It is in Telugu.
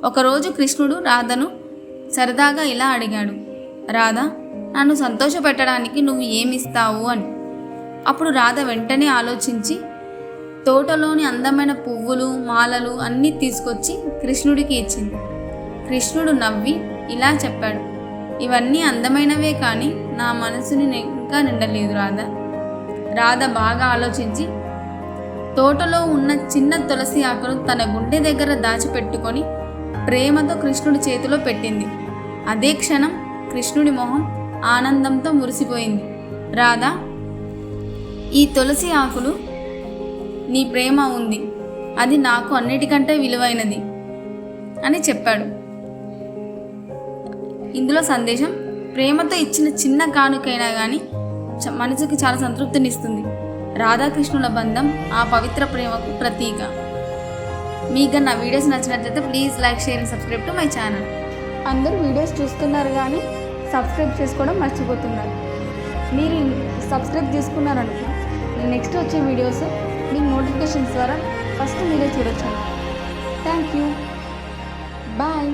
ఒకరోజు కృష్ణుడు రాధను సరదాగా ఇలా అడిగాడు, రాధా, నన్ను సంతోషపెట్టడానికి నువ్వు ఏమిస్తావు అని. అప్పుడు రాధ వెంటనే ఆలోచించి తోటలోని అందమైన పువ్వులు, మాలలు అన్నీ తీసుకొచ్చి కృష్ణుడికి ఇచ్చింది. కృష్ణుడు నవ్వి ఇలా చెప్పాడు, ఇవన్నీ అందమైనవే కానీ నా మనసుని ఇంకా నిండలేదు రాధ. రాధ బాగా ఆలోచించి తోటలో ఉన్న చిన్న తులసి ఆకును తన గుండె దగ్గర దాచిపెట్టుకొని ప్రేమతో కృష్ణుడి చేతిలో పెట్టింది. అదే క్షణం కృష్ణుడి మొహం ఆనందంతో మురిసిపోయింది. రాధా, ఈ తులసి ఆకులు నీ ప్రేమ ఉంది, అది నాకు అన్నిటికంటే విలువైనది అని చెప్పాడు. ఇందులో సందేశం, ప్రేమతో ఇచ్చిన చిన్న కానుకైనా కానీ మనసుకి చాలా సంతృప్తినిస్తుంది. రాధాకృష్ణుల బంధం ఆ పవిత్ర ప్రేమకు ప్రతీక. మీకు నా వీడియోస్ నచ్చినట్లయితే please like, share and subscribe to my channel. అందరూ వీడియోస్ చూస్తున్నారు కానీ సబ్స్క్రైబ్ చేసుకోవడం మర్చిపోతున్నారు. మీరు సబ్స్క్రైబ్ చేసుకున్నారనుకో నెక్స్ట్ వచ్చే వీడియోస్ మీకు నోటిఫికేషన్స్ ద్వారా ఫస్ట్ మీరే చూడొచ్చు. Thank you. బాయ్.